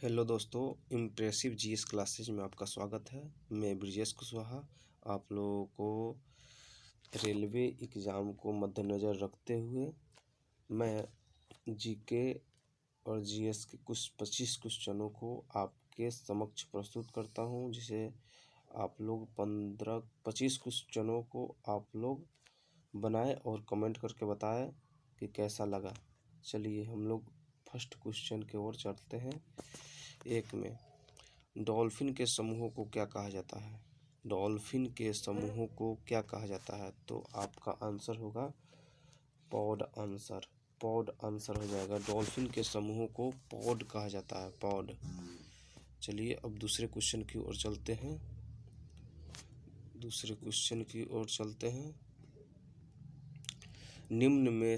Hello दोस्तों, impressive GS classes में आपका स्वागत है। मैं ब्रिजेश कुशवाहा। आप लोगों को रेलवे एग्ज़ाम को मद्देनज़र रखते हुए मैं जीके और जीएस के कुछ 25 क्वेश्चनों को आपके समक्ष प्रस्तुत करता हूं, जिसे आप लोग 25 क्वेश्चनों को आप लोग बनाएं और कमेंट करके बताएं कि कैसा लगा। चलिए हम लोग फर्स्ट क्वेश्चन की ओर चलते हैं। एक में डॉल्फिन के समूहों को क्या कहा जाता है? डॉल्फिन के समूहों को क्या कहा जाता है? तो आपका आंसर होगा पॉड आंसर। पॉड आंसर हो जाएगा। डॉल्फिन के समूहों को पॉड कहा जाता है, पॉड। चलिए अब दूसरे क्वेश्चन की ओर चलते हैं। निम्न में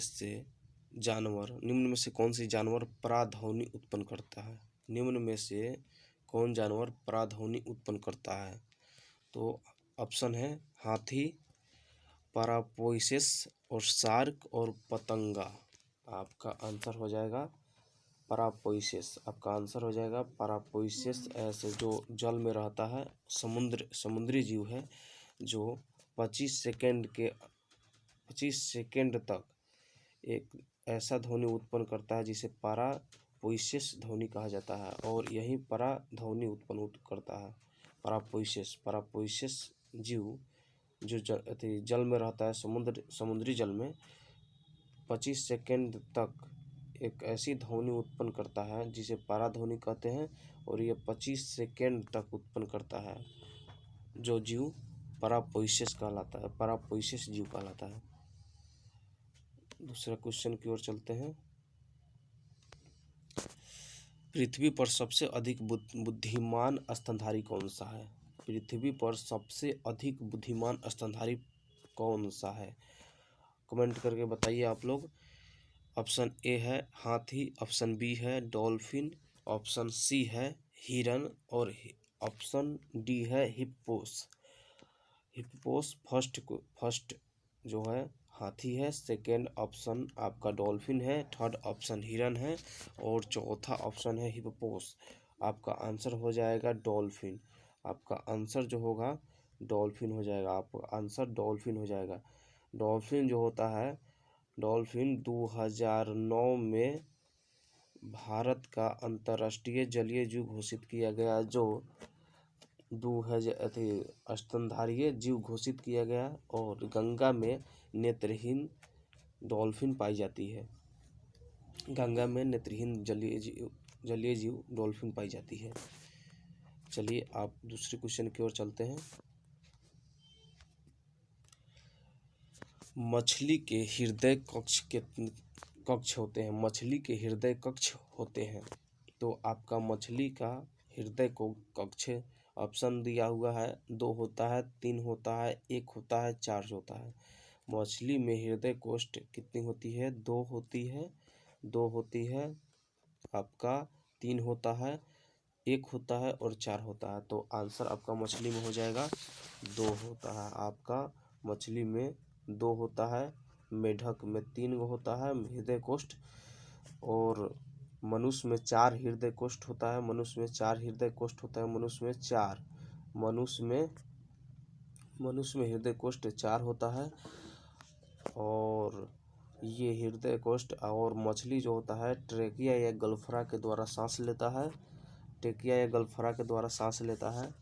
से कौन सी जानवर परागध्वनि उत्पन्न करता है? निम्न में से कौन जानवर परागध्वनि उत्पन्न करता है? तो ऑप्शन है हाथी, पारापोइसेस और शार्क और पतंगा। आपका आंसर हो जाएगा पारापोइसेस। आपका आंसर हो जाएगा पारापोइसेस। ऐसे जो जल में रहता है, समुद्री जीव है, जो 25 सेकेंड तक एक ऐसा ध्वनि उत्पन्न करता है जिसे पारापोइसेस ध्वनि कहा जाता है, और यही पराध्वनि उत्पन्न करता है। पारापोइसेस जीव जो जल में रहता है, समुद्री जल में 25 सेकेंड तक एक ऐसी ध्वनि उत्पन्न करता है जिसे पराध्वनि कहते हैं, और ये 25 सेकेंड तक उत्पन्न करता है। जो जीव पारापोइसेस कहलाता है, पारापोइसेस जीव कहलाता है। दूसरा क्वेश्चन की ओर चलते हैं। पृथ्वी पर सबसे अधिक बुद्धिमान स्तनधारी कौन सा है? पृथ्वी पर सबसे अधिक बुद्धिमान स्तनधारी कौन सा है? कमेंट करके बताइए आप लोग। ऑप्शन ए है हाथी, ऑप्शन बी है डॉल्फिन, ऑप्शन सी है हिरन, और ऑप्शन डी है हिप्पोस। फर्स्ट जो है हाथी है, सेकेंड ऑप्शन आपका डॉल्फिन है, थर्ड ऑप्शन हिरन है, और चौथा ऑप्शन है हिप्पोस। आपका आंसर हो जाएगा डॉल्फिन। आपका आंसर जो होगा डॉल्फिन हो जाएगा। आपका आंसर डॉल्फिन हो जाएगा। डॉल्फिन जो होता है, डॉल्फिन 2009 में भारत का अंतर्राष्ट्रीय जलीय जीव घोषित किया गया, जो स्तनधारी जीव घोषित किया गया, और गंगा में नेत्रहीन डॉल्फिन पाई जाती है। गंगा में नेत्रहीन जलीय जीव डॉल्फिन पाई जाती है। चलिए आप दूसरे क्वेश्चन की ओर चलते हैं। मछली के हृदय कक्ष होते हैं। मछली के हृदय कक्ष होते हैं। तो आपका मछली का हृदय को कक्ष ऑप्शन दिया हुआ है। 2 होता है, 3 होता है, 1 होता है, 4 होता है। मछली में हृदय कोष्ठ कितनी होती है? 2 होती है, 2 होती है, आपका 3 होता है, 1 होता है, और 4 होता है। तो आंसर आपका मछली में हो जाएगा 2 होता है। आपका मछली में 2 होता है, मेढक में 3 होता है हृदय कोष्ठ, और मनुष्य में 4 हृदय कोष्ठ होता है। मनुष्य में 4 हृदय कोष्ठ होता है। मनुष्य में हृदय कोष्ठ 4 होता है, और ये हृदय कोष्ठ, और मछली जो होता है ट्रेकिया या गलफरा के द्वारा सांस लेता है। ट्रेकिया या गलफरा के द्वारा सांस लेता है।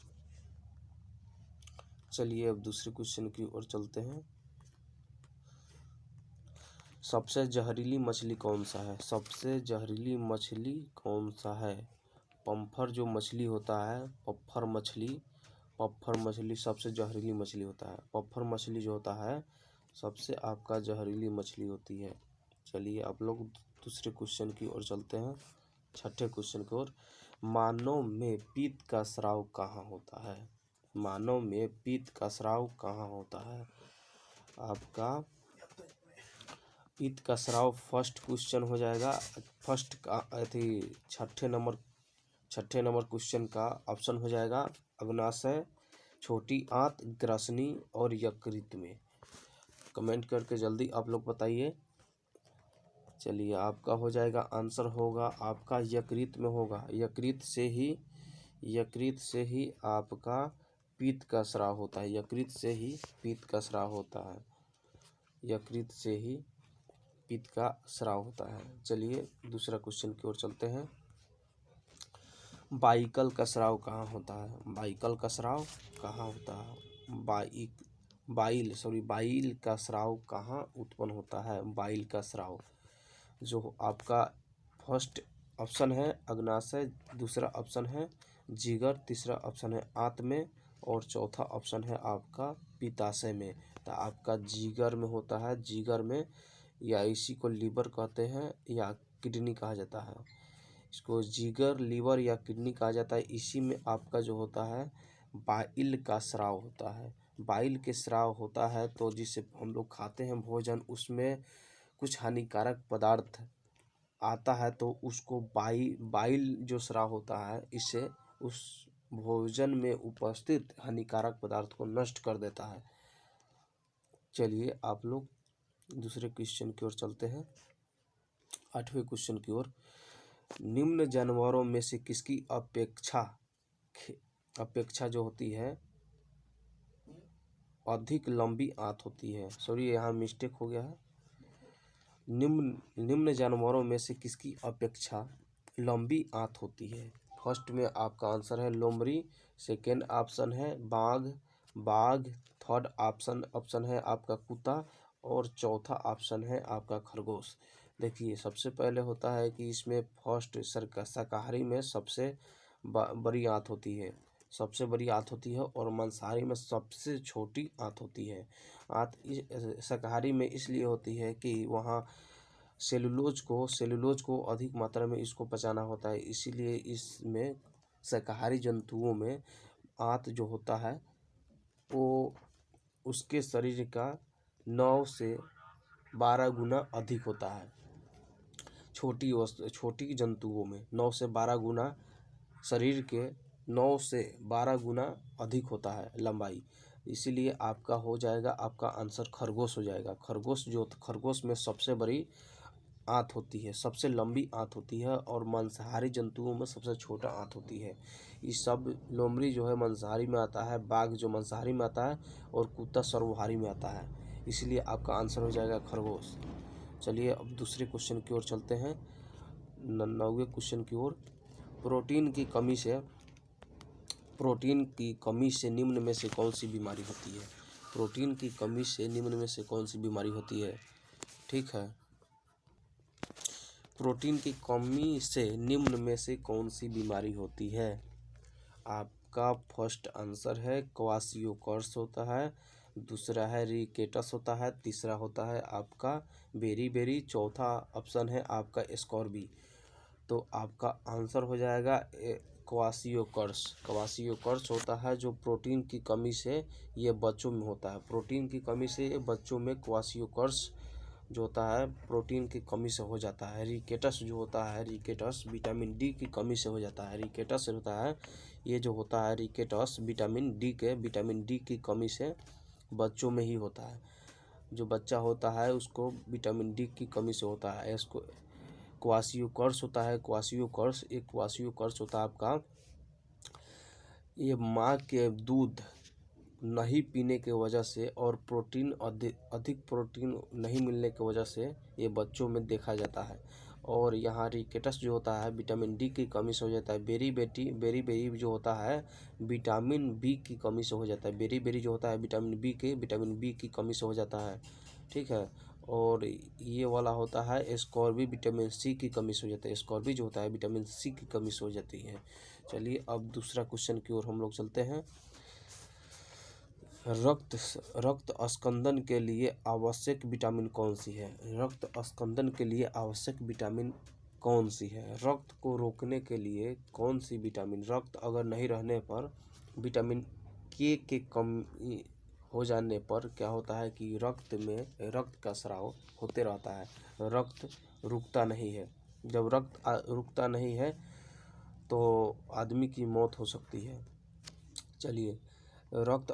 चलिए अब दूसरे क्वेश्चन की ओर चलते हैं। सबसे जहरीली मछली कौन सा है? सबसे जहरीली मछली कौन सा है? पम्फर जो मछली होता है, पफ्फर मछली सबसे जहरीली मछली होता है। पफ्फर मछली जो होता है सबसे आपका जहरीली मछली होती है। चलिए आप लोग दूसरे क्वेश्चन की ओर चलते हैं। छठे क्वेश्चन की ओर। मानव में पित्त का स्राव कहाँ होता है? मानव में पित्त का स्राव कहाँ होता है? आपका पित्त का स्राव फर्स्ट क्वेश्चन हो जाएगा। छठे नंबर क्वेश्चन का ऑप्शन हो जाएगा अग्नाशय, छोटी आंत, ग्रसनी और यकृत में। कमेंट करके जल्दी आप लोग बताइए। चलिए आपका हो जाएगा, आंसर होगा आपका यकृत में होगा। यकृत से ही आपका पित्त का स्राव होता है। यकृत से ही पित्त का स्राव होता है। यकृत से ही पित्त का स्राव होता है। चलिए दूसरा क्वेश्चन की ओर चलते हैं। बाइकल का स्राव कहाँ होता है? बाइकल का स्राव कहाँ होता है? बाइल का स्राव कहाँ उत्पन्न होता है? बाइल का स्राव जो आपका फर्स्ट ऑप्शन है अग्नाशय, दूसरा ऑप्शन है जिगर, तीसरा ऑप्शन है आंत में और चौथा ऑप्शन है आपका पित्ताशय में। तो आपका जिगर में होता है। जिगर में, या इसी को लीवर कहते हैं या किडनी कहा जाता है। इसको जिगर, लीवर या किडनी कहा जाता है। इसी में आपका जो होता है बाइल का स्राव होता है। बाइल के स्राव होता है तो जिसे हम लोग खाते हैं भोजन, उसमें कुछ हानिकारक पदार्थ आता है तो उसको बाइल जो स्राव होता है इससे उस भोजन में उपस्थित हानिकारक पदार्थ को नष्ट कर देता है। चलिए आप लोग दूसरे क्वेश्चन की ओर चलते हैं। 8वें क्वेश्चन की ओर। निम्न जानवरों में से किसकी अपेक्षा जो होती है अधिक लंबी आंत होती है? सॉरी, यहाँ मिस्टेक हो गया है। निम्न जानवरों में से किसकी अपेक्षा लंबी आंत होती है? फर्स्ट में आपका आंसर है लोमड़ी, सेकेंड ऑप्शन है बाघ, थर्ड ऑप्शन है आपका कुत्ता और चौथा ऑप्शन है आपका खरगोश। देखिए सबसे पहले होता है कि इसमें फर्स्ट शाकाहारी में सबसे बड़ी आंत होती है। सबसे बड़ी आंत होती है और मांसाहारी में सबसे छोटी आंत होती है। आंत शाकाहारी में इसलिए होती है कि वहाँ सेलुलोज को अधिक मात्रा में इसको पचाना होता है, इसीलिए इसमें शाकाहारी जंतुओं में आंत जो होता है वो उसके शरीर का 9 से 12 गुना अधिक होता है। छोटी जंतुओं में 9 से 12 गुना, शरीर के 9 से 12 गुना अधिक होता है लंबाई। इसीलिए आपका हो जाएगा, आपका आंसर खरगोश हो जाएगा। खरगोश में सबसे बड़ी आंत होती है, सबसे लंबी आंत होती है और मांसाहारी जंतुओं में सबसे छोटा आंत होती है। ये सब लोमड़ी जो है मांसाहारी में आता है, बाघ जो मांसाहारी में आता है और कुत्ता सर्वाहारी में आता है। इसलिए आपका आंसर हो जाएगा खरगोश। चलिए अब दूसरे क्वेश्चन की ओर चलते हैं। 9वें क्वेश्चन की ओर। प्रोटीन की कमी से निम्न में से कौन सी बीमारी होती है? प्रोटीन की कमी से निम्न में से कौन सी बीमारी होती है? ठीक है, प्रोटीन की कमी से निम्न में से कौन सी बीमारी होती है? आपका फर्स्ट आंसर है क्वाशियोकर्स होता है, दूसरा है रिकेटस होता है, तीसरा होता है आपका बेरी, चौथा ऑप्शन है आपका स्कॉर्बी। तो आपका आंसर हो जाएगा क्वाशियोकर्स होता है जो प्रोटीन की कमी से ये बच्चों में होता है। प्रोटीन की कमी से बच्चों में क्वाशियोकर्स जो होता है प्रोटीन की कमी से हो जाता है। रिकेटस जो होता है, रिकेटस विटामिन डी की कमी से हो जाता है। रिकेटस होता है, ये जो होता है रिकेटस विटामिन डी की कमी से बच्चों में ही होता है। जो बच्चा होता है उसको विटामिन डी की कमी से होता है। इसको क्वाशियोकर्स होता है। क्वाशियोकर्स होता है आपका, ये माँ के दूध नहीं पीने के वजह से और अधिक प्रोटीन नहीं मिलने की वजह से ये बच्चों में देखा जाता है। और यहाँ रिकेटस जो होता है विटामिन डी की कमी से हो जाता है। बेरी जो होता है विटामिन बी की कमी से हो जाता है। बेरी जो होता है विटामिन बी की कमी से हो जाता है। ठीक है, और ये वाला होता है स्कॉर्बी, विटामिन सी की कमी से हो जाता है। स्कॉर्बी जो होता है विटामिन सी की कमी से हो जाती है। चलिए अब दूसरा क्वेश्चन की ओर हम लोग चलते हैं। रक्त स्कंदन के लिए आवश्यक विटामिन कौन सी है? रक्त स्कंदन के लिए आवश्यक विटामिन कौन सी है? रक्त को रोकने के लिए कौन सी विटामिन, रक्त अगर नहीं रहने पर विटामिन के कमी हो जाने पर क्या होता है कि रक्त का स्राव होते रहता है, रक्त रुकता नहीं है। जब रक्त रुकता नहीं है तो आदमी की मौत हो सकती है। चलिए रक्त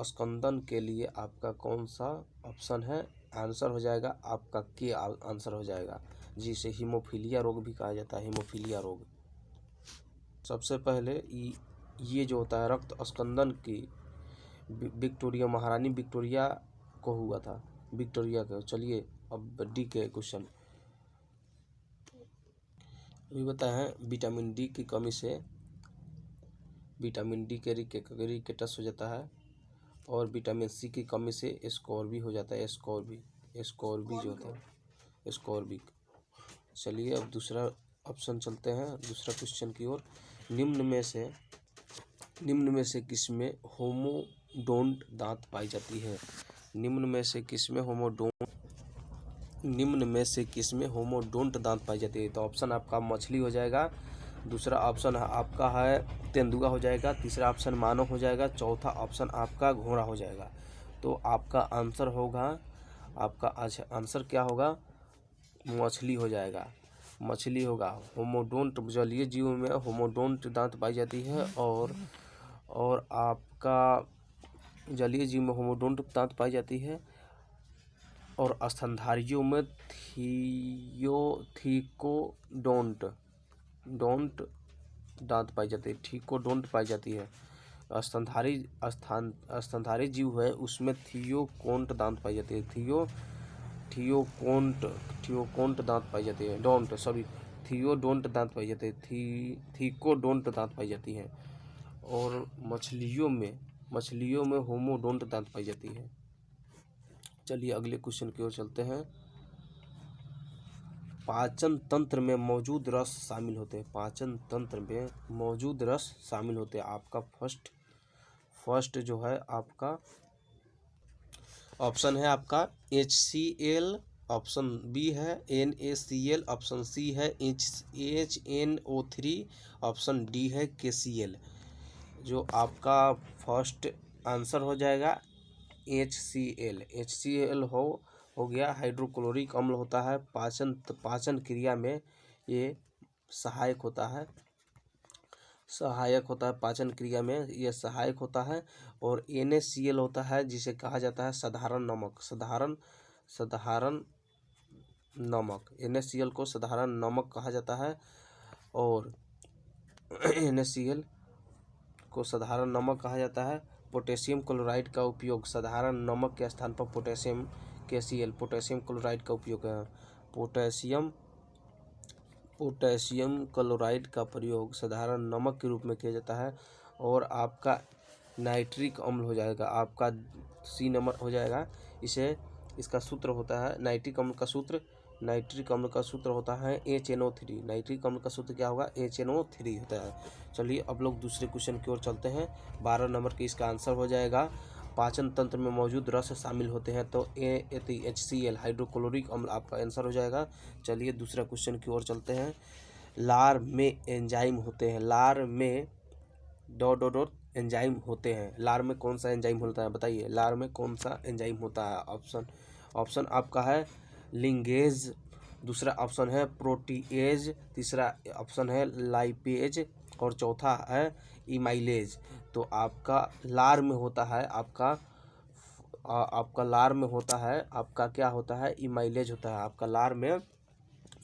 स्कंदन के लिए आपका कौन सा ऑप्शन है? आंसर हो जाएगा आपका के आंसर हो जाएगा, जिसे हीमोफीलिया रोग भी कहा जाता है, हीमोफीलिया रोग। सबसे पहले ये जो होता है रक्त स्कंदन की विक्टोरिया, महारानी विक्टोरिया को हुआ था, विक्टोरिया को। चलिए अब डी के क्वेश्चन अभी बताएं। विटामिन डी की कमी से विटामिन डी के रिकेटस हो जाता है, और विटामिन सी की कमी से स्कॉर्बी हो जाता है, स्कॉर्बी जो होता है स्कॉर्बिक। चलिए अब दूसरा ऑप्शन चलते हैं, दूसरा क्वेश्चन की ओर। निम्न में से किसमें होमोडोंट दांत पाई जाती है? निम्न में से किसमें होमोडोंट दांत पाई जाती है? तो ऑप्शन आपका मछली हो जाएगा, दूसरा ऑप्शन आपका है तेंदुआ हो जाएगा, तीसरा ऑप्शन मानव हो जाएगा, चौथा ऑप्शन आपका घोड़ा हो जाएगा। तो आपका आंसर होगा, आपका आंसर क्या होगा? मछली हो जाएगा, मछली होगा। होमोडोंट जलीय जीव में होमोडोंट दांत पाई जाती है, और आपका जलीय जीव में होमोडोंट दांत पाई जाती है, और स्तनधारियों में थीकोडोंट दांत पाई जाती है, थीकोडोंट पाई जाती है। स्तनधारी जीव है उसमें थियोकोंट दांत पाई जाती है, थियोकोंट दांत पाई जाती है, थियोडोंट दांत पाई जाती है, थीकोडोंट दांत पाई जाती है। और मछलियों में होमोडोंट दांत पाई जाती है। चलिए अगले क्वेश्चन की ओर चलते हैं। पाचन तंत्र में मौजूद रस शामिल होते हैं, पाचन तंत्र में मौजूद रस शामिल होते हैं। आपका फर्स्ट जो है आपका ऑप्शन है आपका HCl, ऑप्शन बी है NaCl, ऑप्शन सी है HNO3, ऑप्शन डी है KCl। जो आपका फर्स्ट आंसर हो जाएगा HCl हो गया। हाइड्रोक्लोरिक अम्ल होता है, पाचन क्रिया में ये सहायक होता है, पाचन क्रिया में ये सहायक होता है। और NaCl होता है जिसे कहा जाता है साधारण नमक, NaCl को साधारण नमक कहा जाता है, और NaCl को साधारण नमक कहा जाता है। पोटेशियम क्लोराइड का उपयोग साधारण नमक के स्थान पर पोटेशियम क्लोराइड का उपयोग है। पोटेशियम क्लोराइड का प्रयोग साधारण नमक के रूप में किया जाता है। और आपका नाइट्रिक अम्ल हो जाएगा, आपका सी नंबर हो जाएगा। इसका सूत्र होता है नाइट्रिक अम्ल का सूत्र होता है HNO3। नाइट्रिक अम्ल का सूत्र क्या होगा? HNO3 होता है। चलिए अब लोग दूसरे क्वेश्चन की ओर चलते हैं। 12 नंबर की इसका आंसर हो जाएगा पाचन तंत्र में मौजूद रस शामिल होते हैं, तो HCl हाइड्रोक्लोरिक अम्ल आपका आंसर हो जाएगा। चलिए दूसरा क्वेश्चन की ओर चलते हैं। लार में एंजाइम होते हैं, लार में एंजाइम होते हैं। लार में कौन सा एंजाइम होता है बताइए? लार में कौन सा एंजाइम होता है? ऑप्शन आपका है लिंगेज, दूसरा ऑप्शन है प्रोटीएज, तीसरा ऑप्शन है लाइपेज, और चौथा है इमाइलेज। तो आपका लार में होता है आपका लार में होता है आपका क्या होता है? इमाइलेज होता है। आपका लार में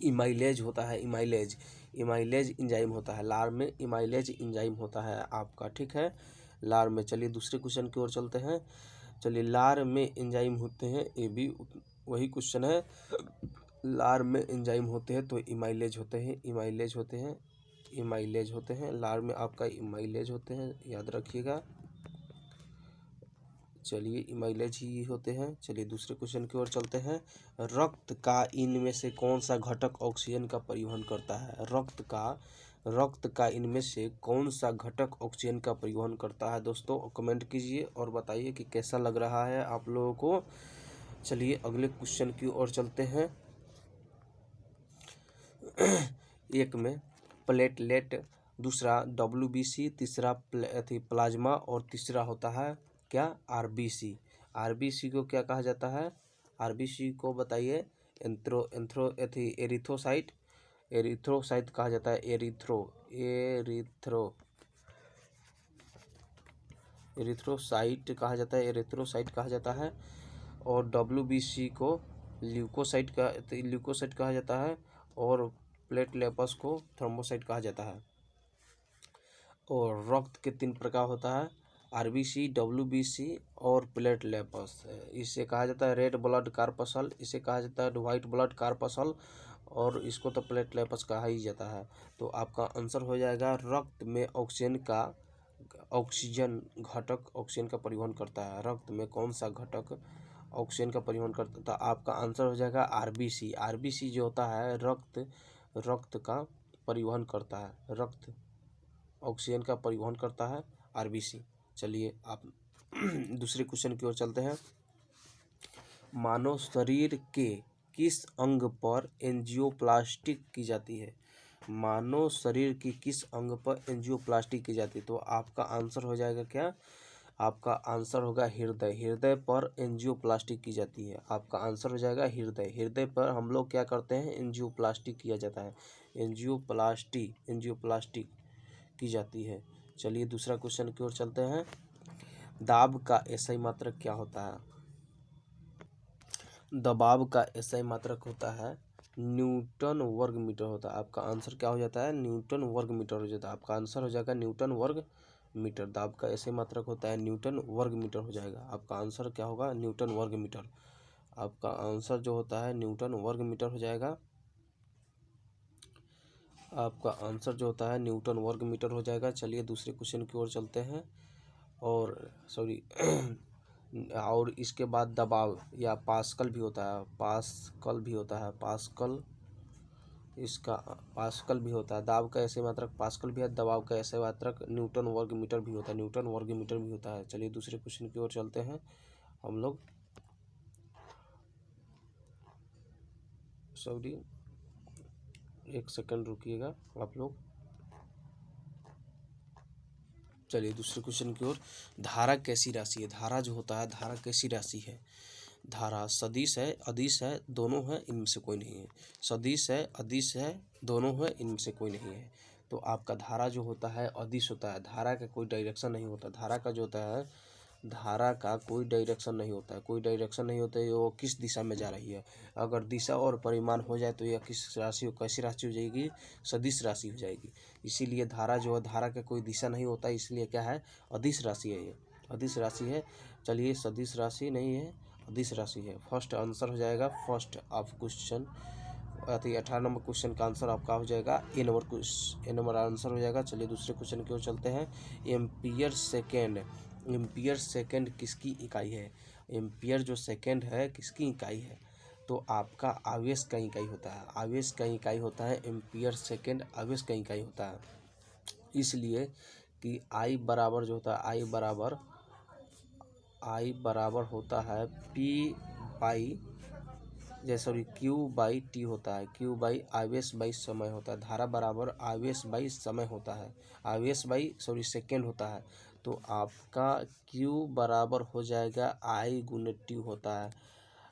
इमाइलेज होता है, इमाइलेज एंजाइम होता है, लार में इमाइलेज एंजाइम होता है आपका, ठीक है, लार में। चलिए दूसरे क्वेश्चन की ओर चलते हैं। चलिए लार में एंजाइम होते हैं, ये भी वही क्वेश्चन है। लार में एंजाइम होते हैं तो इमाइलेज होते हैं, लार में आपका इमाइलेज होते हैं, याद रखिएगा। चलिए इमाइलेज ही होते हैं। चलिए दूसरे क्वेश्चन की ओर चलते हैं। रक्त का इनमें से कौन सा घटक ऑक्सीजन का परिवहन करता है? रक्त का इनमें से कौन सा घटक ऑक्सीजन का परिवहन करता है? दोस्तों कमेंट कीजिए और बताइए कि कैसा लग रहा है आप लोगों को। चलिए अगले क्वेश्चन की ओर चलते हैं। एक में प्लेटलेट, दूसरा WBC, तीसरा प्लाज्मा, और तीसरा होता है क्या? RBC। RBC को क्या कहा जाता है? RBC को बताइए। एरिथ्रोसाइट कहा जाता है। एरिथ्रोसाइट कहा जाता है, एरिथ्रोसाइट कहा जाता है। और WBC को ल्यूकोसाइट कहा जाता है। और प्लेटलेपस को थ्रोम्बोसाइट कहा जाता है। और रक्त के 3 प्रकार होता है, RBC, WBC और प्लेटलेपस। इसे कहा जाता है रेड ब्लड कार्पसल, इसे कहा जाता है व्हाइट ब्लड कार्पसल, और इसको तो प्लेटलेपस कहा ही जाता है। तो आपका आंसर हो जाएगा रक्त में ऑक्सीजन घटक ऑक्सीजन का परिवहन करता है। रक्त में कौन सा घटक ऑक्सीजन का परिवहन करता है? तो आपका आंसर हो जाएगा RBC। RBC जो होता है रक्त का परिवहन करता है, रक्त ऑक्सीजन का परिवहन करता है, RBC। चलिए आप दूसरे क्वेश्चन की ओर चलते हैं। मानव शरीर के किस अंग पर एंजियोप्लास्टी की जाती है? मानव शरीर की किस अंग पर एंजियोप्लास्टी की जाती है? तो आपका आंसर हो जाएगा क्या? आपका आंसर होगा हृदय। हृदय पर एंजियोप्लास्टी की जाती है। आपका आंसर हो जाएगा हृदय। हृदय पर हम लोग क्या करते हैं? एंजियोप्लास्टी किया जाता है। एंजियोप्लास्टी की जाती है। चलिए दूसरा क्वेश्चन की ओर चलते हैं। दाब का एसआई मात्रक क्या होता है? दबाव का एसआई मात्रक होता है न्यूटन वर्ग मीटर होता है। आपका आंसर क्या हो जाता है? न्यूटन वर्ग मीटर हो जाता है। आपका आंसर हो जाएगा न्यूटन वर्ग मीटर। दाब का एसआई मात्रक होता है न्यूटन वर्ग मीटर हो जाएगा। आपका आंसर क्या होगा? न्यूटन वर्ग मीटर। आपका आंसर जो होता है न्यूटन वर्ग मीटर हो जाएगा। आपका आंसर जो होता है न्यूटन वर्ग मीटर हो जाएगा। चलिए दूसरे क्वेश्चन की ओर चलते हैं। और सॉरी और इसके बाद दबाव या पास्कल भी होता है, पास्कल भी होता है, पास्कल भी होता है। दाब का ऐसे मात्रक पास्कल भी है, दबाव का ऐसे मात्रक न्यूटन वर्ग मीटर भी होता है, न्यूटन वर्ग मीटर भी होता है। चलिए दूसरे क्वेश्चन की ओर चलते हैं हम लोग। सॉरी एक सेकंड रुकिएगा आप लोग। चलिए दूसरे क्वेश्चन की ओर। धारा कैसी राशि है? धारा जो होता है, धारा कैसी राशि है? धारा सदिश है, अदिश है, दोनों है, इनमें से कोई नहीं है। सदिश है, अदिश है, दोनों है, इनमें से कोई नहीं है। तो आपका धारा जो होता है अदिश होता है। धारा का कोई डायरेक्शन नहीं होता। धारा का जो होता है, धारा का कोई डायरेक्शन नहीं होता है। कोई डायरेक्शन नहीं होता है, वो किस दिशा में जा रही है। अगर दिशा और परिमाण हो जाए तो यह किस राशि कैसी राशि हो जाएगी? सदिश राशि हो जाएगी। इसीलिए धारा जो है, धारा का कोई दिशा नहीं होता, इसलिए क्या है? अदिश राशि है। ये अदिश राशि है। चलिए सदिश राशि नहीं है, अदिश राशि है। फर्स्ट आंसर हो जाएगा, first of question 18 number question का आंसर आपका हो जाएगा ए नंबर आंसर हो जाएगा। चलिए दूसरे क्वेश्चन की ओर चलते हैं। Ampere second. एम्पियर सेकेंड किसकी इकाई है? एम्पियर जो सेकेंड है किसकी इकाई है? तो आपका आवेश का इकाई होता है। आवेश का इकाई होता है एम्पियर सेकेंड, आवेश का इकाई होता है। इसलिए कि आई बराबर जो होता है, आई बराबर होता है P by sorry Q by T होता है। क्यू बाई आवेश बाई समय होता है। धारा बराबर आवेश बाई समय होता है, आवेश बाई सेकेंड होता है। तो आपका क्यू बराबर हो जाएगा आई गुने टी होता है।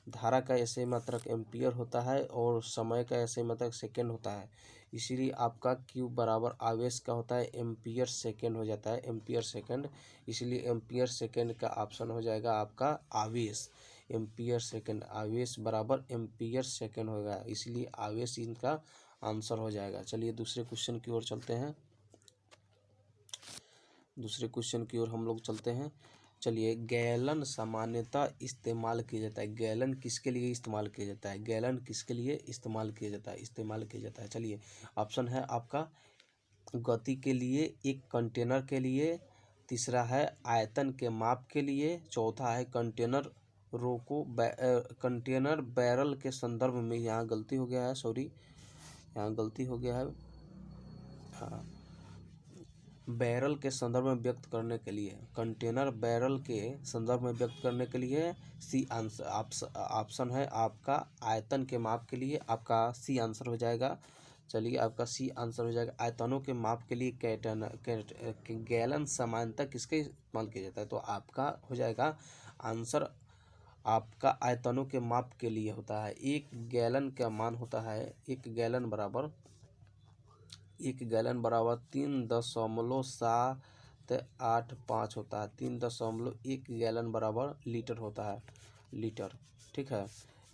धारा का ऐसे मात्रक एम्पियर होता है और समय का ऐसे मात्रक सेकेंड होता है। इसीलिए आपका क्यू बराबर आवेश का होता है एम्पियर सेकेंड हो जाता है, एम्पियर सेकेंड। इसलिए एम्पियर सेकेंड का ऑप्शन हो जाएगा आपका आवेश। एम्पियर सेकेंड, आवेश बराबर एम्पियर सेकेंड होगा, इसलिए आवेश इनका आंसर हो जाएगा। चलिए दूसरे क्वेश्चन की ओर चलते हैं। दूसरे क्वेश्चन की ओर हम लोग चलते हैं। चलिए गैलन सामान्यतः इस्तेमाल किया जाता है। गैलन किसके लिए इस्तेमाल किया जाता है? गैलन किसके लिए इस्तेमाल किया जाता है? चलिए ऑप्शन है आपका गति के लिए, एक कंटेनर के लिए, तीसरा है आयतन के माप के लिए, चौथा है कंटेनर कंटेनर बैरल के संदर्भ में। यहाँ गलती हो गया है, सॉरी यहाँ गलती हो गया है। हाँ, बैरल के संदर्भ में व्यक्त करने के लिए, कंटेनर बैरल के संदर्भ में व्यक्त करने के लिए सी आंसर ऑप्शन है आपका आयतन के माप के लिए। आपका सी आंसर हो जाएगा। चलिए आपका सी आंसर हो जाएगा। आयतनों के माप के लिए गैलन समानता किसके इस्तेमाल किया जाता है? तो आपका हो जाएगा आंसर आपका आयतनों के माप के लिए होता है। एक गैलन का मान होता है, एक गैलन बराबर 3.7 785 होता है। 3.1 गैलन बराबर लीटर होता है, लीटर। ठीक है,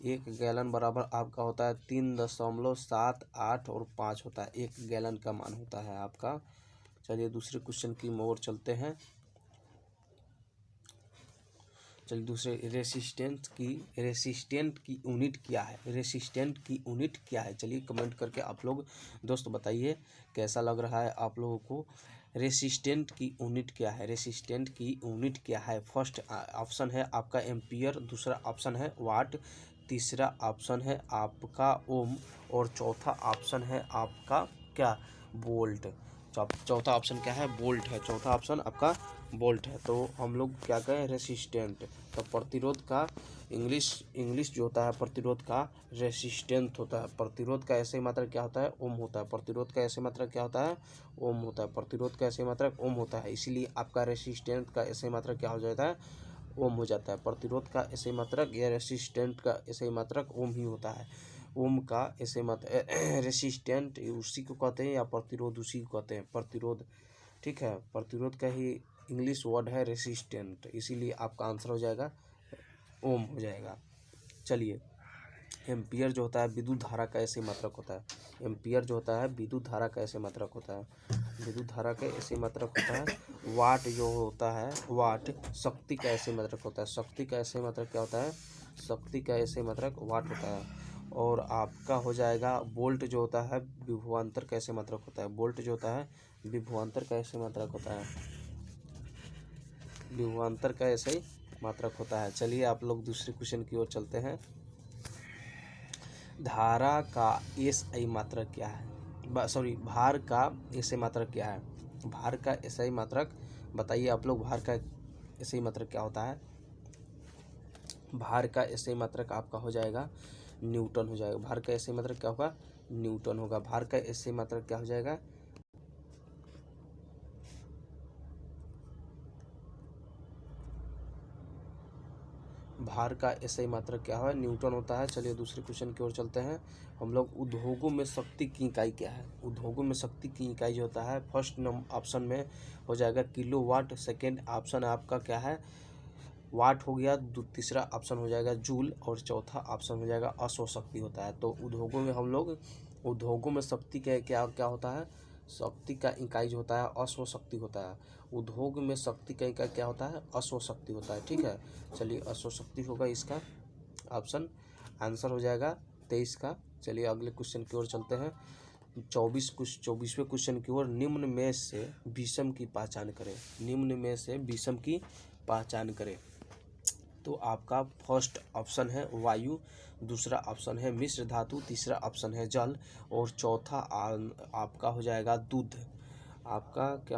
1 गैलन बराबर आपका होता है 3.78 और 5 होता है, 1 गैलन का मान होता है आपका। चलिए दूसरे क्वेश्चन की ओर चलते हैं। चलिए दूसरे, रेसिस्टेंट की यूनिट क्या है? रेसिस्टेंट की यूनिट क्या है? चलिए कमेंट करके आप लोग दोस्त बताइए कैसा लग रहा है आप लोगों को। रेसिस्टेंट की यूनिट क्या है? रेसिस्टेंट की यूनिट क्या है? फर्स्ट ऑप्शन है आपका एम्पियर, दूसरा ऑप्शन है वाट, तीसरा ऑप्शन है आपका ओम और चौथा ऑप्शन है आपका क्या? वोल्ट। चौथा ऑप्शन क्या है? वोल्ट है। चौथा ऑप्शन आपका वोल्ट है। तो हम लोग क्या कहें? रेसिस्टेंट। तो प्रतिरोध का इंग्लिश जो होता है प्रतिरोध का रेसिस्टेंट होता है। प्रतिरोध का ऐसे मात्रक क्या होता है? ओम होता है। प्रतिरोध का ऐसे मात्रक क्या होता है? ओम होता है। प्रतिरोध का ऐसे मात्रक ओम होता है। इसीलिए आपका रेसिस्टेंट का ऐसे मात्रक क्या हो जाता है? ओम हो जाता है। प्रतिरोध का ऐसे मात्रक या रेसिस्टेंट का ऐसे मात्रक ओम ही होता है। ओम का ऐसे मात्रक रेसिस्टेंट उसी को कहते हैं या प्रतिरोध उसी को कहते हैं? प्रतिरोध। ठीक है, प्रतिरोध का ही इंग्लिश वर्ड है रेसिस्टेंट, इसीलिए आपका आंसर हो जाएगा ओम हो जाएगा। चलिए, एम्पियर जो होता है विद्युत धारा का ऐसे मात्रक होता है। एम्पियर जो होता है विद्युत धारा का ऐसे मात्रक होता है। विद्युत धारा का ऐसे मात्रक होता है। वाट जो होता है, वाट शक्ति का ऐसे मात्रक होता है। शक्ति का ऐसे मात्रक क्या होता है? शक्ति का ऐसे मात्रक वाट होता है। और आपका हो जाएगा वोल्ट जो होता है विभवांतर का ऐसे मात्रक होता है। वोल्ट जो होता है विभवांतर का ऐसे मात्रक होता है। विभवांतर का ऐसे ही मात्रक होता है। चलिए आप लोग दूसरे क्वेश्चन की ओर चलते हैं। धारा का एसआई मात्रक क्या है? भार का एसआई मात्रक क्या है? भार का एसआई मात्रक बताइए आप लोग। भार का एसआई मात्रक क्या होता है? भार का एसआई मात्रक आपका हो जाएगा न्यूटन हो जाएगा। भार का एसआई मात्रक क्या होगा? न्यूटन होगा। भार का एसआई मात्रक क्या हो जाएगा? भार का एसआई मात्रक क्या है? न्यूटन होता है। चलिए दूसरे क्वेश्चन की ओर चलते हैं हम लोग। उद्योगों में शक्ति की इकाई क्या है? उद्योगों में शक्ति की इकाई जो होता है फर्स्ट ऑप्शन में हो जाएगा किलो वाट, सेकेंड ऑप्शन आपका क्या है? वाट हो गया, तीसरा ऑप्शन हो जाएगा जूल और चौथा ऑप्शन हो जाएगा अश्व शक्ति होता है। तो उद्योगों में हम लोग उद्योगों में शक्ति का क्या क्या होता है? शक्ति का इकाई जो होता है अश्व शक्ति होता है। उद्योग में शक्ति का इकाई क्या होता है? अश्व शक्ति होता है। ठीक है, चलिए अश्व शक्ति होगा इसका ऑप्शन, आंसर हो जाएगा 23 का। चलिए अगले क्वेश्चन की ओर चलते हैं। 24वें क्वेश्चन की ओर। निम्न में से विषम की पहचान करें। निम्न में से विषम की पहचान करें। तो आपका फर्स्ट ऑप्शन है वायु, दूसरा ऑप्शन है मिश्र धातु, तीसरा ऑप्शन है जल और चौथा आपका हो जाएगा दूध। आपका क्या